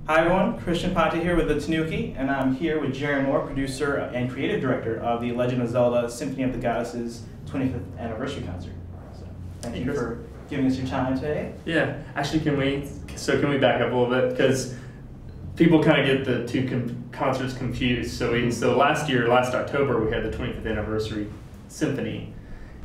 Hi everyone, Christian Ponte here with the Tanooki, and I'm here with Jeron, producer and creative director of the Legend of Zelda Symphony of the Goddesses 25th anniversary concert. So thank you for giving us your time today. Yeah, actually can we back up a little bit, because people kind of get the two concerts confused. So last October, we had the 25th anniversary Symphony,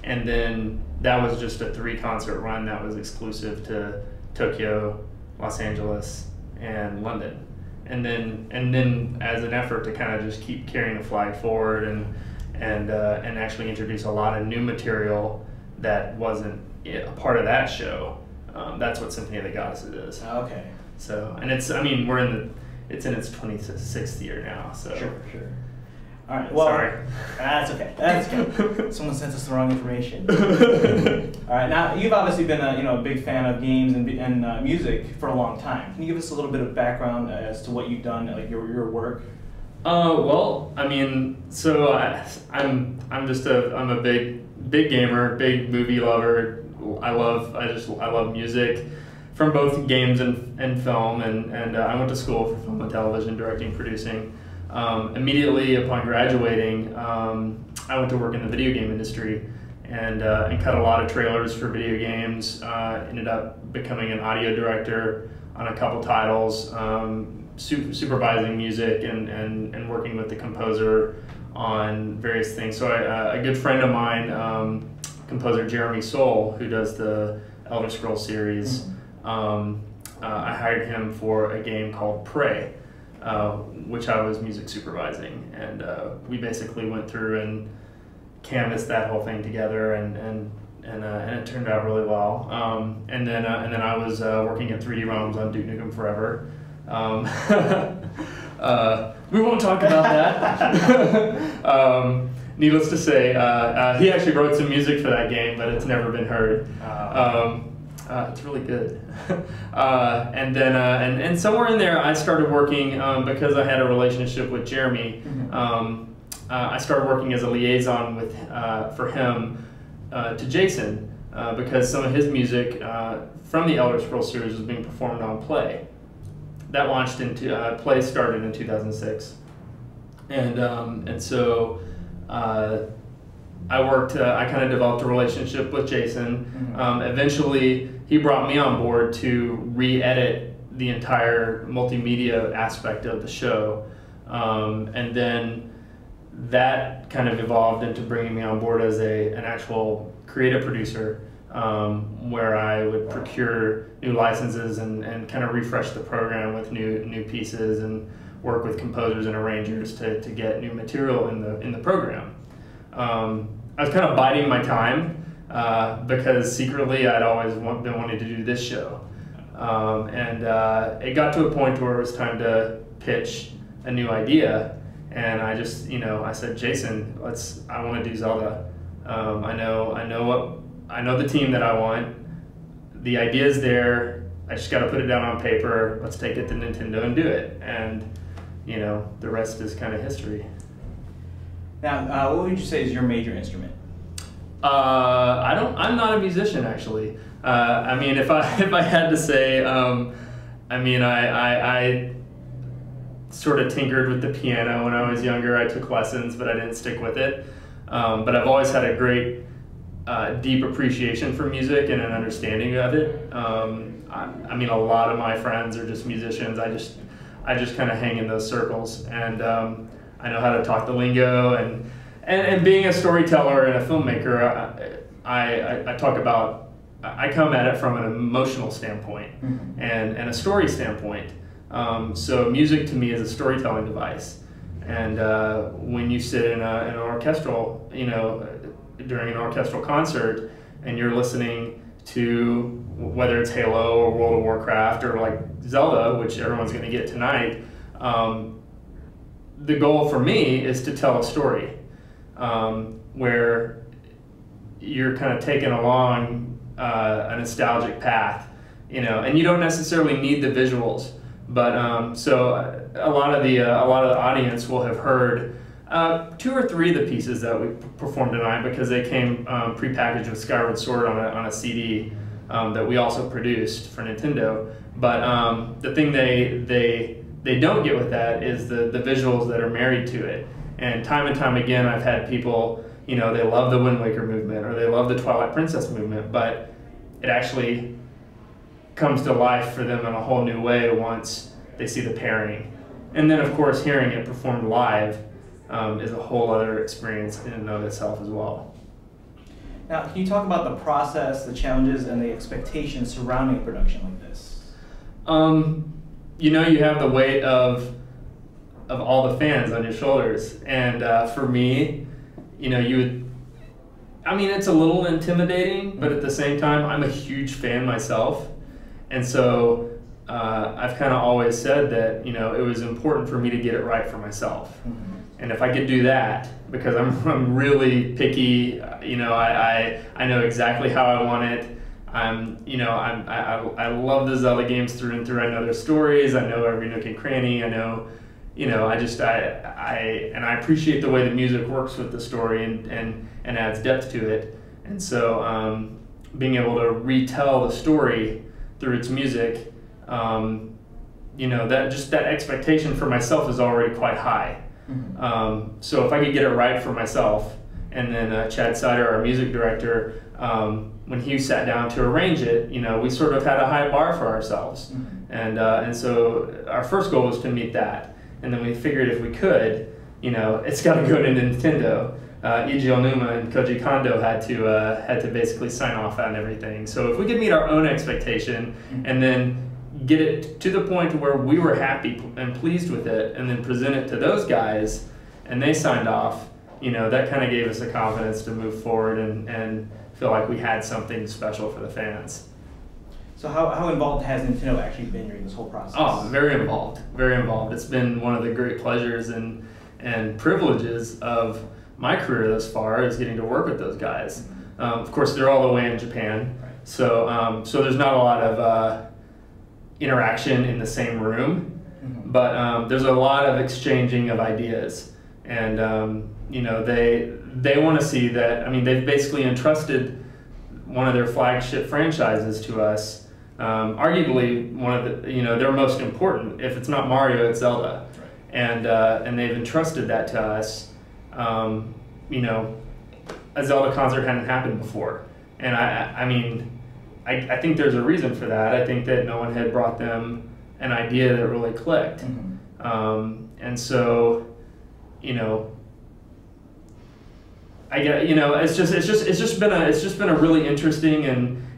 and then that was just a 3-concert run that was exclusive to Tokyo, Los Angeles, and London. And then as an effort to kind of just keep carrying the flag forward and actually introduce a lot of new material that wasn't a part of that show. That's what Symphony of the Goddesses is. Okay. So, and it's in its 26th year now. So Sure. All right. Well, sorry. That's okay. That's okay. Someone sent us the wrong information. All right. Now, you've obviously been a big fan of games and music for a long time. Can you give us a little bit of background as to what you've done, like your work? Well, I mean, so I'm a big gamer, big movie lover. I love music from both games and film, and I went to school for film and television, directing, producing. Immediately upon graduating, I went to work in the video game industry and cut a lot of trailers for video games. Ended up becoming an audio director on a couple titles, supervising music and working with the composer on various things. So a good friend of mine, composer Jeron, who does the Elder Scrolls series, I hired him for a game called Prey, which I was music supervising, and we basically went through and canvassed that whole thing together, and it turned out really well. And then I was working at 3D Realms on Duke Nukem Forever. We won't talk about that. Needless to say, he actually wrote some music for that game, but it's never been heard. It's really good. And then and somewhere in there, I started working because I had a relationship with Jeremy. I started working as a liaison for him to Jason because some of his music from the Elder Scrolls series was being performed on Play. That launched into Play started in 2006, and so. I kind of developed a relationship with Jason. Eventually, he brought me on board to re-edit the entire multimedia aspect of the show. And then that kind of evolved into bringing me on board as an actual creative producer, where I would procure new licenses and kind of refresh the program with new pieces and work with composers and arrangers to get new material in the program. I was kind of biding my time because secretly I'd always been wanting to do this show. And it got to a point where it was time to pitch a new idea. And I just, I said, Jason, I want to do Zelda. I know the team that I want. The idea's there. I just got to put it down on paper. Let's take it to Nintendo and do it. And, the rest is kind of history. Now, what would you say is your major instrument? I'm not a musician, actually. I mean, if I had to say, I sort of tinkered with the piano when I was younger. I took lessons, but I didn't stick with it. But I've always had a great, deep appreciation for music and an understanding of it. I mean, a lot of my friends are just musicians. I just kind of hang in those circles, and I know how to talk the lingo, and being a storyteller and a filmmaker, I come at it from an emotional standpoint and a story standpoint. So music to me is a storytelling device, and when you sit in an orchestral, during an orchestral concert, and you're listening to whether it's Halo or World of Warcraft or like Zelda, which everyone's going to get tonight. The goal for me is to tell a story where you're kind of taken along a nostalgic path, and you don't necessarily need the visuals, but so a lot of the audience will have heard 2 or 3 of the pieces that we performed tonight because they came prepackaged with Skyward Sword on a CD. that we also produced for Nintendo. But the thing they don't get with that is the visuals that are married to it. And time again, I've had people, you know, they love the Wind Waker movement or they love the Twilight Princess movement, but it actually comes to life for them in a whole new way once they see the pairing. And then, of course, hearing it performed live is a whole other experience in and of itself as well. Now, can you talk about the process, the challenges, and the expectations surrounding a production like this? You know, you have the weight of all the fans on your shoulders, and for me, you know, I mean, it's a little intimidating, but at the same time, I'm a huge fan myself, and so I've kind of always said that, you know, it was important for me to get it right for myself. And if I could do that, because I'm really picky, you know, I know exactly how I want it. You know, I love the Zelda games through and through. I know their stories. I know every nook and cranny. I know, you know, I appreciate the way the music works with the story and adds depth to it. And so being able to retell the story through its music, you know, that expectation for myself is already quite high. So if I could get it right for myself, and then Chad Sider, our music director, when he sat down to arrange it, you know, we sort of had a high bar for ourselves. And so our first goal was to meet that. And then we figured if we could, you know, it's got to go to Nintendo. Eímear Noone and Koji Kondo had to basically sign off on everything. So if we could meet our own expectation and then get it to the point where we were happy and pleased with it, and then present it to those guys, and they signed off, you know, that kind of gave us the confidence to move forward and feel like we had something special for the fans. So how involved has Nintendo actually been during this whole process? Oh, very involved, very involved. It's been one of the great pleasures and privileges of my career thus far, is getting to work with those guys. Of course, they're all the way in Japan, so there's not a lot of interaction in the same room, but there's a lot of exchanging of ideas, and you know, they want to see that. I mean, they've basically entrusted one of their flagship franchises to us, arguably one of the, you know, their most important. If it's not Mario, it's Zelda, and they've entrusted that to us. You know, a Zelda concert hadn't happened before, and I mean, I think there's a reason for that. I think that no one had brought them an idea that really clicked, and so, you know, you know, it's just been a really interesting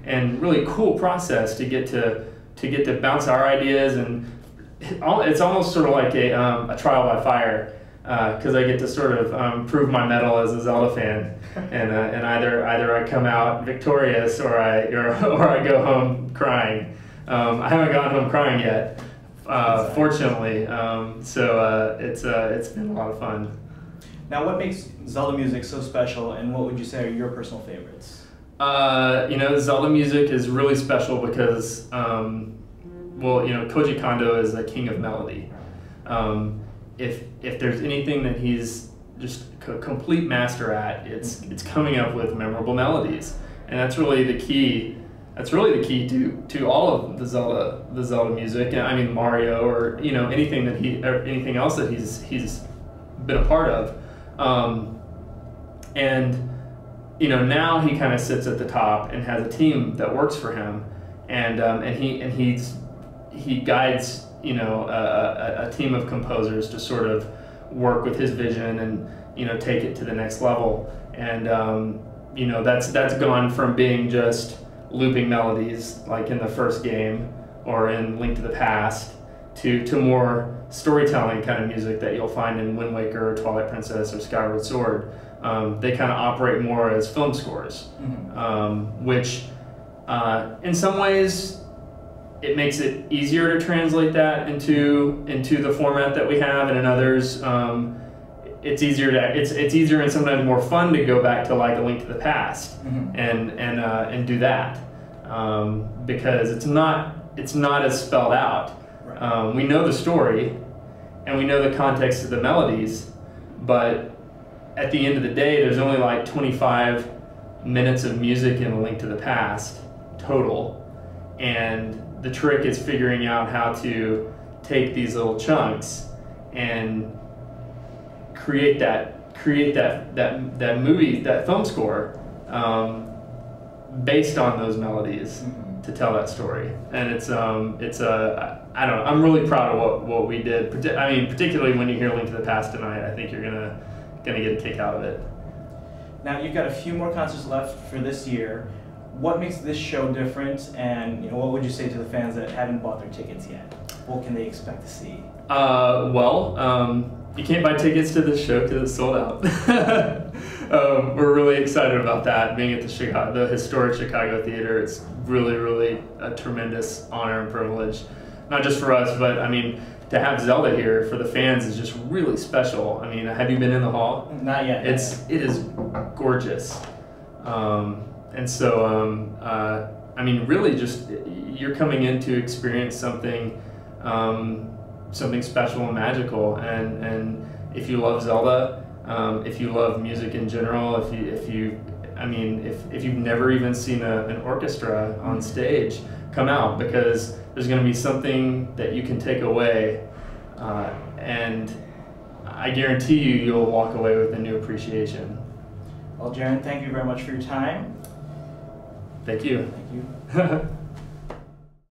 and really cool process to get to bounce our ideas, and it's almost sort of like a trial by fire, because I get to sort of prove my mettle as a Zelda fan, and either I come out victorious or I go home crying. I haven't gotten home crying yet, fortunately. So it's been a lot of fun. Now, what makes Zelda music so special, and what would you say are your personal favorites? You know, Zelda music is really special because, well, you know, Koji Kondo is a king of melody. If there's anything that he's just a complete master at, it's coming up with memorable melodies, and that's really the key. That's really the key to all of the Zelda music. I mean, Mario, or, you know, anything else that he's been a part of. And, you know, now he kind of sits at the top and has a team that works for him, and he guides, you know, a team of composers to sort of work with his vision and, you know, take it to the next level. And you know, that's gone from being just looping melodies like in the first game or in Link to the Past to more storytelling kind of music that you'll find in Wind Waker or Twilight Princess or Skyward Sword. They kind of operate more as film scores, which in some ways it makes it easier to translate that into the format that we have, and in others it's easier and sometimes more fun to go back to like A Link to the Past and do that, because it's not as spelled out. Right. We know the story and we know the context of the melodies, but at the end of the day, there's only like 25 minutes of music in A Link to the Past, total. And the trick is figuring out how to take these little chunks and create that movie, that film score, based on those melodies to tell that story. And it's I don't know, I'm really proud of what we did. I mean, particularly when you hear Link to the Past tonight, I think you're gonna get a kick out of it. Now you've got a few more concerts left for this year. What makes this show different, and what would you say to the fans that haven't bought their tickets yet? What can they expect to see? You can't buy tickets to this show because it's sold out. We're really excited about that. Being at the historic Chicago Theater, it's really, really a tremendous honor and privilege. Not just for us, but I mean, to have Zelda here for the fans is just really special. I mean, have you been in the hall? Not yet. It is gorgeous. And so, I mean, really just, you're coming in to experience something, something special and magical. And if you love Zelda, if you love music in general, if you've never even seen an orchestra on stage, come out, because there's going to be something that you can take away, and I guarantee you'll walk away with a new appreciation. Well, Jeron, thank you very much for your time. Thank you. Thank you.